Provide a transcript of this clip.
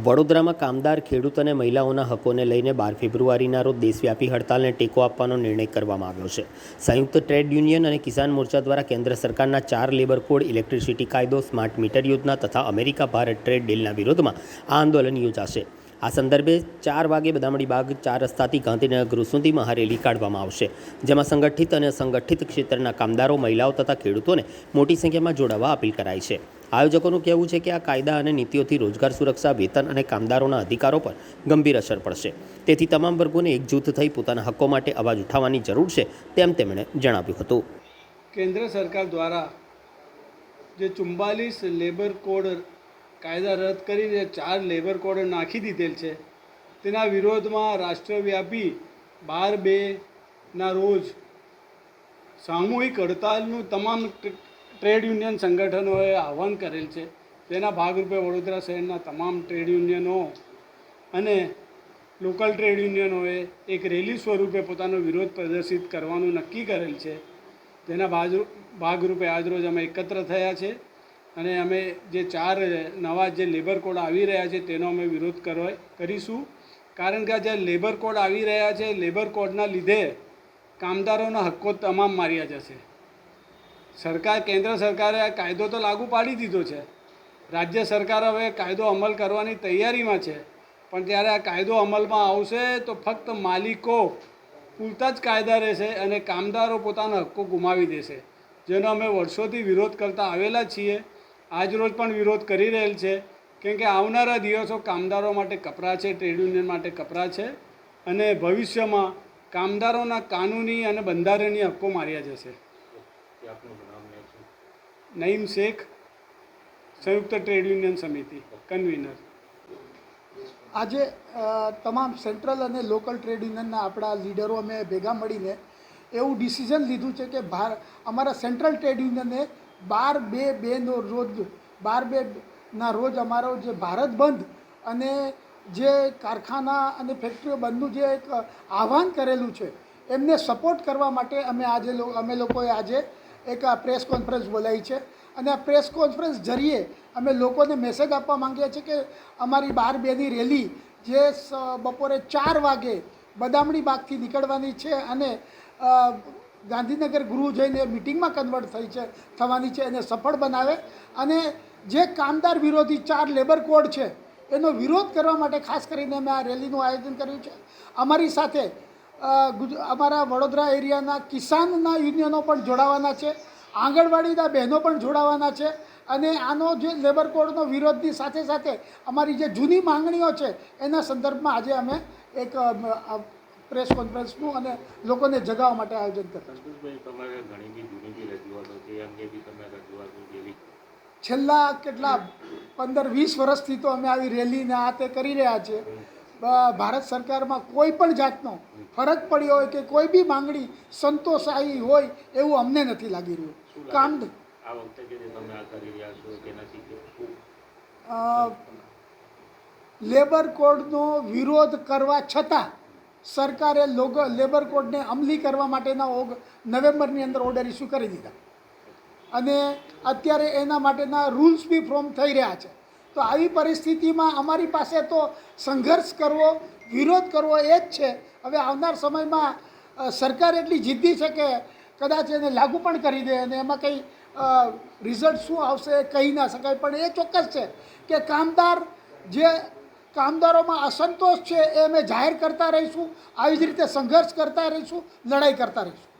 વડોદરામાં કામદાર, ખેડૂત અને મહિલાઓના હકોને લઈને 12 ફેબ્રુઆરીના રોજ દેશવ્યાપી હડતાલને ટેકો આપવાનો નિર્ણય કરવામાં આવ્યો છે. સંયુક્ત ટ્રેડ યુનિયન અને કિસાન મોરચા દ્વારા કેન્દ્ર સરકારના 4 લેબર કોડ, ઇલેક્ટ્રિસિટી કાયદો, સ્માર્ટ મીટર યોજના તથા અમેરિકા ભારત ટ્રેડ ડીલના વિરોધમાં આ આંદોલન યોજાશે. આ સંદર્ભે 4 વાગે બદામડી બાગ 4 રસ્તાથી ગાંધીનગર ગૃહ સુધી મહારેલી કાઢવામાં આવશે, જેમાં સંગઠિત અને અસંગઠિત ક્ષેત્રના કામદારો, મહિલાઓ તથા ખેડૂતોને મોટી સંખ્યામાં જોડાવા અપીલ કરાઈ છે. આયોજકોનું કહેવું છે કે આ કાયદા અને નીતિઓથી રોજગાર સુરક્ષા, વેતન અને કામદારોના અધિકારો પર ગંભીર અસર પડશે. તેથી તમામ વર્ગોને એકજૂથ થઈ પોતાના હક્કો માટે અવાજ ઉઠાવવાની જરૂર છે, તેમ તેમણે જણાવ્યું હતું. કેન્દ્ર સરકાર દ્વારા જે 44 લેબર કોડ કાયદા રદ કરીને 4 લેબર કોડ નાખી દીધેલ છે, તેના વિરોધમાં રાષ્ટ્રવ્યાપી 12/2ના રોજ સામૂહિક હડતાલનું તમામ ટ્રેડ યુનિયન સંગઠનોએ આહવાન કરેલ છે. તેના ભાગરૂપે વડોદરા શહેરના તમામ ટ્રેડ યુનિયનો અને લોકલ ટ્રેડ યુનિયનોએ એક રેલી સ્વરૂપે પોતાનો વિરોધ પ્રદર્શિત કરવાનું નક્કી કરેલ છે. તેના ભાગરૂપે આજરોજ અમે એકત્ર થયા છે અને અમે જે 4 નવા જે લેબર કોડ આવી રહ્યા છે તેનો અમે વિરોધ કરીશું. કારણ કે આ જે લેબર કોડ આવી રહ્યા છે, લેબર કોડના લીધે કામદારોના હક્કો તમામ માર્યા જશે. કેન્દ્ર સરકારે આ કાયદો તો લાગુ પાડી દીધો છે. રાજ્ય સરકાર હવે કાયદો અમલ કરવાની તૈયારીમાં છે, પણ જ્યારે આ કાયદો અમલમાં આવશે તો ફક્ત માલિકો પૂરતા જ કાયદા રહેશે અને કામદારો પોતાના હક્કો ગુમાવી દેશે, જેનો અમે વર્ષોથી વિરોધ કરતા આવેલા છીએ. આજરોજ પણ વિરોધ કરી રહેલ છે, કેમ કે આવનારા દિવસો કામદારો માટે કપરા છે, ટ્રેડ યુનિયન માટે કપરા છે અને ભવિષ્યમાં કામદારોના કાનૂની અને બંધારણીય હક્કો માર્યા જશે. નઈમ શેખ, સંયુક્ત ટ્રેડ યુનિયન સમિતિ કન્વીનર. આજે તમામ સેન્ટ્રલ અને લોકલ ટ્રેડ યુનિયનના આપણા લીડરો અમે ભેગા મળીને એવું ડિસિઝન લીધું છે કે અમારા સેન્ટ્રલ ટ્રેડ યુનિયને 12/2ના રોજ અમારો જે ભારત બંધ અને જે કારખાના અને ફેક્ટરીઓ બંધનું જે એક આહવાન કરેલું છે, એમને સપોર્ટ કરવા માટે અમે લોકોએ આજે એક પ્રેસ કોન્ફરન્સ બોલાવી છે અને આ પ્રેસ કોન્ફરન્સ જરીએ અમે લોકોને મેસેજ આપવા માંગીએ છીએ કે અમારી 12/2ની રેલી જે બપોરે 4 વાગે બદામડી બાગથી નીકળવાની છે અને ગાંધીનગર ગૃહ જઈને મિટિંગમાં કન્વર્ટ થવાની છે, એને સફળ બનાવે અને જે કામદાર વિરોધી 4 લેબર કોડ છે એનો વિરોધ કરવા માટે ખાસ કરીને અમે આ રેલીનું આયોજન કર્યું છે. અમારી સાથે અમારા વડોદરા એરિયાના કિસાનના યુનિયનો પણ જોડાવાના છે, આંગણવાડીના બહેનો પણ જોડાવાના છે અને આનો જે લેબર કોડનો વિરોધની સાથે સાથે અમારી જે જૂની માંગણીઓ છે એના સંદર્ભમાં આજે અમે એક પ્રેસ કોન્ફરન્સનું અને લોકોને જગાવવા માટે આયોજન કરતા છેલ્લા કેટલા 15-20 વર્ષથી તો અમે આવી રેલીને આ તે કરી રહ્યા છીએ. ભારત સરકારમાં કોઈ પણ જાતનો ફરક પડ્યો હોય કે કોઈ બી માંગણી સંતોષાઈ હોય એવું અમને નથી લાગી રહ્યું. લેબર કોડનો વિરોધ કરવા છતાં સરકારે લેબર કોડને અમલી કરવા માટેના નવેમ્બરની અંદર ઓર્ડર ઇસ્યુ કરી દીધા અને અત્યારે એના માટેના રૂલ્સ બી ફોર્મ થઈ રહ્યા છે. તો આવી પરિસ્થિતિમાં અમારી પાસે તો સંઘર્ષ કરવો, વિરોધ કરવો એ જ છે. હવે આવનાર સમયમાં સરકાર એટલી જિદ્દી છે કે કદાચ એને લાગુ પણ કરી દે અને એમાં કંઈ રિઝલ્ટ શું આવશે કહી ના શકાય, પણ એ ચોક્કસ છે કે કામદારોમાં અસંતોષ છે એ અમે જાહેર કરતા રહીશું. આવી જ રીતે સંઘર્ષ કરતા રહીશું, લડાઈ કરતા રહીશું.